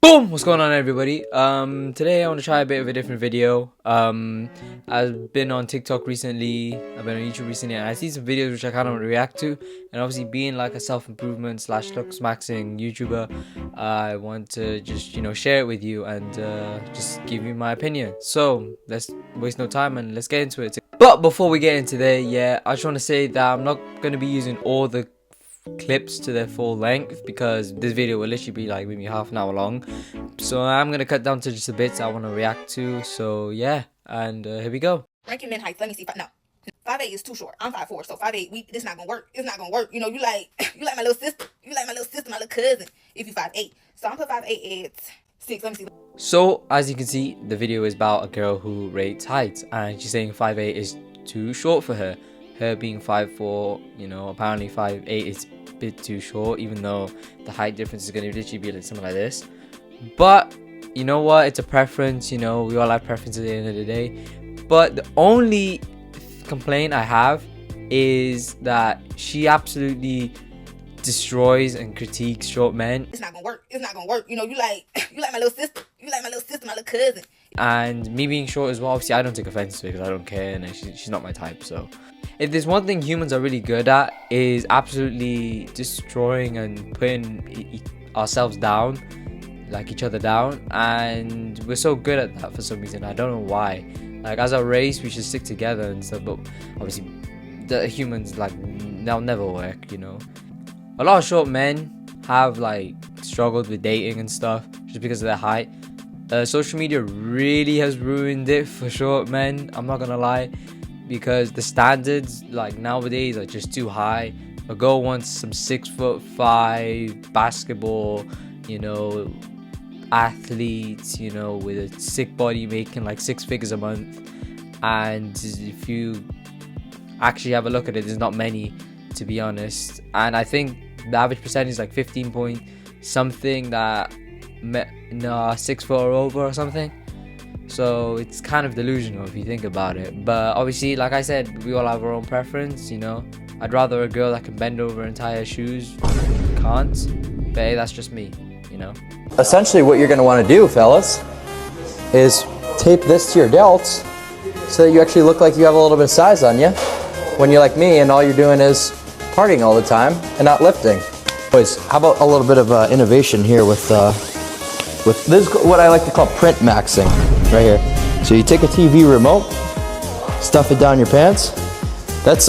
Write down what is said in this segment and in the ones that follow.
Boom! What's going on, everybody? Today I want to try a bit of a different video. I've been on TikTok recently, I've been on YouTube recently, and I see some videos which I kind of react to. And obviously, being like a self-improvement / looks maxing YouTuber, I want to just share it with you and just give you my opinion. So let's waste no time and let's get into it. But before we get into there, I just want to say that I'm not going to be using all the clips to their full length because this video will literally be like maybe half an hour long, so I'm gonna cut down to just the bits I want to react to. So yeah, and here we go. Ranking men heights. Let me see. No, 5'8" is too short. I'm 5'4", so 5'8". This not gonna work. It's not gonna work. You know, you like my little sister. You like my little sister, my little cousin. If you 5'8", so I'm put 5'8" at 6. Let me see. So as you can see, the video is about a girl who rates height, and she's saying 5'8" is too short for her. Her being 5'4", apparently 5'8" is a bit too short, even though the height difference is going to literally be like something like this. But you know what? It's a preference. We all have preferences at the end of the day. But the only complaint I have is that she absolutely destroys and critiques short men. It's not gonna work. It's not gonna work. You know, you like my little sister. You like my little sister, my little cousin. And me being short as well, obviously I don't take offense to it because I don't care, and she's not my type. So if there's one thing humans are really good at, is absolutely destroying and putting ourselves down, like each other down, and we're so good at that for some reason. I don't know why. Like, as a race we should stick together and stuff, but obviously the humans, like, that'll never work. A lot of short men have like struggled with dating and stuff just because of their height. Social media really has ruined it for short men, I'm not gonna lie, because the standards like nowadays are just too high. A girl wants some 6'5" basketball, athletes, with a sick body making like 6 figures a month. And if you actually have a look at it, there's not many, to be honest. And I think the average percentage is like 15 point something that 6 foot or over or something. So it's kind of delusional if you think about it. But obviously, like I said, we all have our own preference. I'd rather a girl that can bend over and tie her shoes can't, but hey, that's just me. Essentially what you're going to want to do, fellas, is tape this to your delts so that you actually look like you have a little bit of size on you when you're like me and all you're doing is partying all the time and not lifting. Boys, how about a little bit of innovation here with this is what I like to call print maxing right here. So you take a TV remote, stuff it down your pants. That's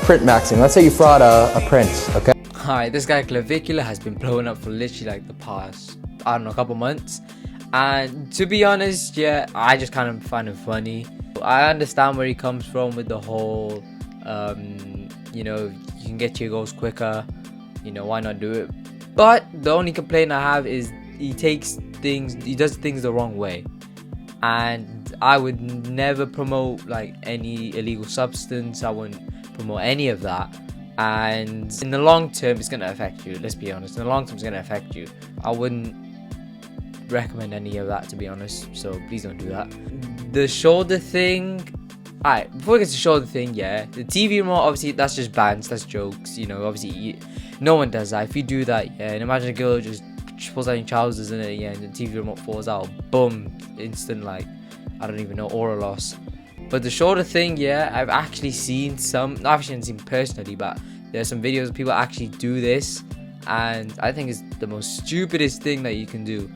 print maxing. Let's say you fraud a print, okay? Alright, this guy Clavicular has been blowing up for literally like the past, I don't know, couple months. And to be honest, I just kind of find it funny. I understand where he comes from with the whole, you can get your goals quicker, why not do it? But the only complaint I have is he does things the wrong way. And I would never promote like any illegal substance. I wouldn't promote any of that. And in the long term, it's going to affect you. Let's be honest. In the long term, it's going to affect you. I wouldn't recommend any of that, to be honest. So please don't do that. The shoulder thing. Alright, before we get to the shoulder thing, the TV remote, obviously, that's just bands. That's jokes. Obviously, no one does that. If you do that, and imagine a girl just pulls out your trousers in it, and the TV remote falls out. Boom. Instant, like, I don't even know, aura loss. But the shoulder thing, I've actually seen some. I haven't seen personally, but there's some videos of people actually do this, and I think it's the most stupidest thing that you can do.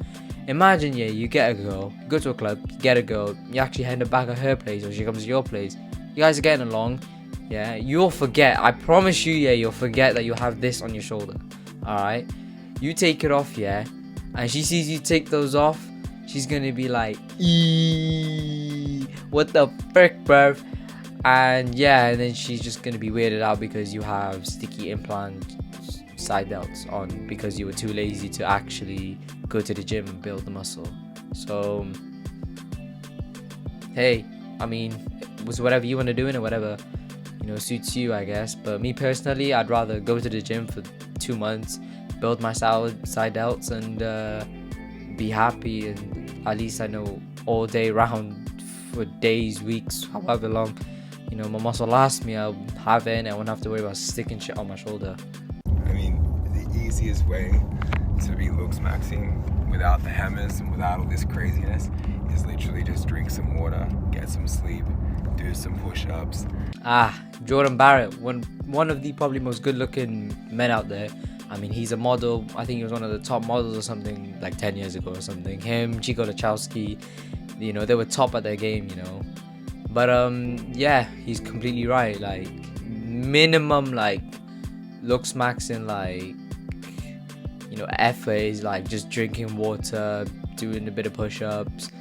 Imagine, you get a girl, you go to a club, you get a girl, you actually head back at her place, or she comes to your place. You guys are getting along, you'll forget. I promise you, you'll forget that you have this on your shoulder. Alright, you take it off, and she sees you take those off. She's gonna be like, eee, what the frick, bruv? And and then she's just gonna be weirded out because you have sticky implant side delts on because you were too lazy to actually go to the gym and build the muscle. So, hey, I mean, it was whatever you want to do in it, whatever, suits you, I guess. But me personally, I'd rather go to the gym for 2 months, build my side delts, and be happy, and at least I know all day round for days, weeks, however long, my muscle lasts me. I'll have it and I won't have to worry about sticking shit on my shoulder. I mean, the easiest way to be looks maxing without the hammers and without all this craziness is literally just drink some water, get some sleep, do some push-ups. Jordan Barrett, one of the probably most good-looking men out there. I mean, he's a model. I think he was one of the top models or something like 10 years ago or something. Him, Chico Lachowski, you know, they were top at their game, you know. But yeah, he's completely right. Like minimum like looks maxing, like, you know, effort is like just drinking water, doing a bit of push-ups,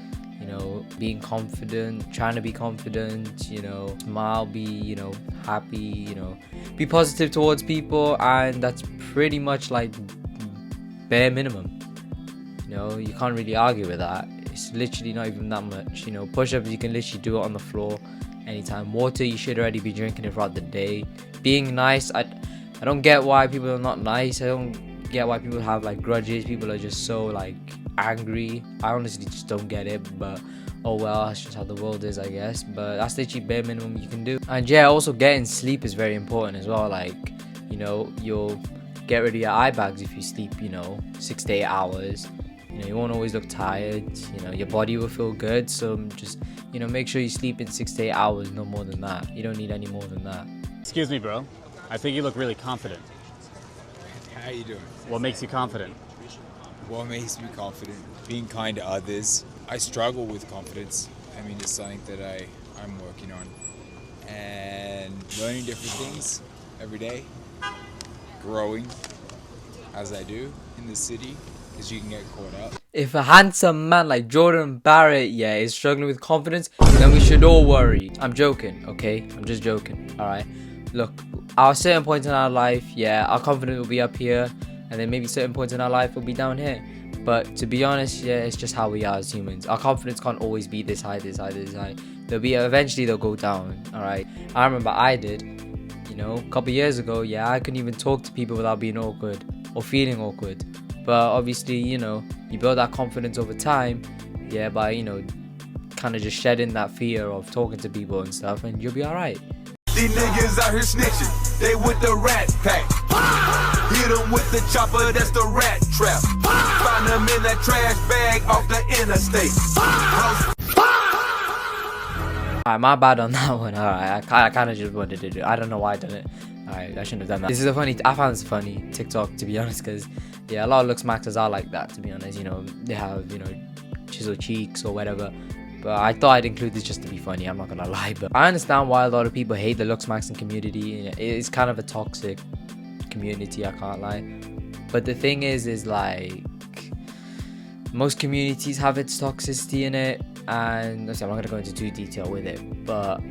you know, being confident, trying to be confident, you know, smile, be, you know, happy, you know, be positive towards people, and that's pretty much like bare minimum. You know, you can't really argue with that. It's literally not even that much. You know, push-ups, you can literally do it on the floor anytime. Water, you should already be drinking it throughout the day. Being nice, I don't get why people are not nice. I don't get why people have like grudges. People are just so like angry. I honestly just don't get it, but oh well, that's just how the world is, I guess. But that's literally bare minimum you can do. And yeah, also getting sleep is very important as well. Like, you know, you'll get rid of your eye bags if you sleep, you know, 6 to 8 hours. You know, you won't always look tired. You know, your body will feel good. So just, you know, make sure you sleep in 6 to 8 hours, no more than that. You don't need any more than that. Excuse me, bro. I think you look really confident. How you doing? What makes you confident? What makes me confident? Being kind to others. I struggle with confidence. I mean, it's something that I'm working on. And learning different things every day. Growing, as I do, in the city, because you can get caught up. If a handsome man like Jordan Barrett, yeah, is struggling with confidence, then we should all worry. I'm joking, okay? I'm just joking, alright? Look, our certain points in our life, yeah, our confidence will be up here, and then maybe certain points in our life will be down here. But to be honest, yeah, it's just how we are as humans. Our confidence can't always be this high, this high, this high. Eventually they'll go down, alright? I remember I did, you know, a couple years ago, yeah, I couldn't even talk to people without being awkward or feeling awkward. But obviously, you know, you build that confidence over time, yeah, by, you know, kind of just shedding that fear of talking to people and stuff, and you'll be alright. These niggas out here snitching, they with the rat pack. Hit them with the chopper, that's the rat trap. Find them in that trash bag off the interstate. Alright, my bad on that one. Alright, I kind of just wanted to do it. I don't know why I done it. Alright, I shouldn't have done that. This is I found this funny TikTok, to be honest, because yeah, a lot of looks maxers are like that, to be honest. You know, they have, you know, chiseled cheeks or whatever. But I thought I'd include this just to be funny, I'm not gonna lie. But I understand why a lot of people hate the looks maxing community. It's kind of a toxic community, I can't lie. But the thing is like, most communities have its toxicity in it, and I'm not gonna go into too detail with it, but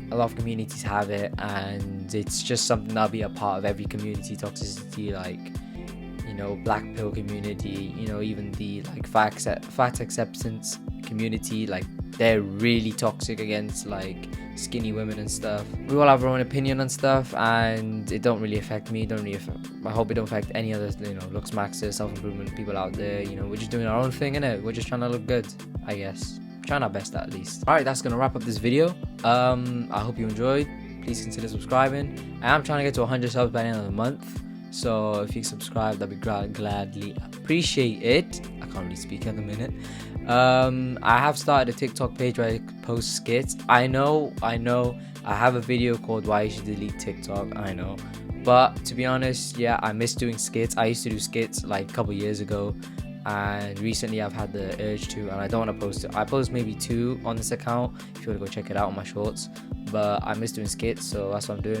a lot of communities have it, and it's just something that'll be a part of every community toxicity. Like, you know, black pill community, you know, even the like fat acceptance community, like they're really toxic against like skinny women and stuff. We all have our own opinion on stuff, and it don't really affect me. I hope it don't affect any other, you know, looks maxers, self-improvement people out there. You know, we're just doing our own thing, innit? We're just trying to look good, I guess. Trying our best at least. Alright, that's gonna wrap up this video. I hope you enjoyed. Please consider subscribing. I am trying to get to 100 subs by the end of the month, so if you subscribe, that'd be gladly appreciate it. I can't really speak at the minute. I have started a TikTok page where I post skits. I know I have a video called Why You Should Delete TikTok, I know, but to be honest, yeah, I miss doing skits. I used to do skits like a couple years ago, and recently I've had the urge to, and I don't want to post it. I post maybe 2 on this account if you want to go check it out on my shorts, but I miss doing skits, so that's what I'm doing.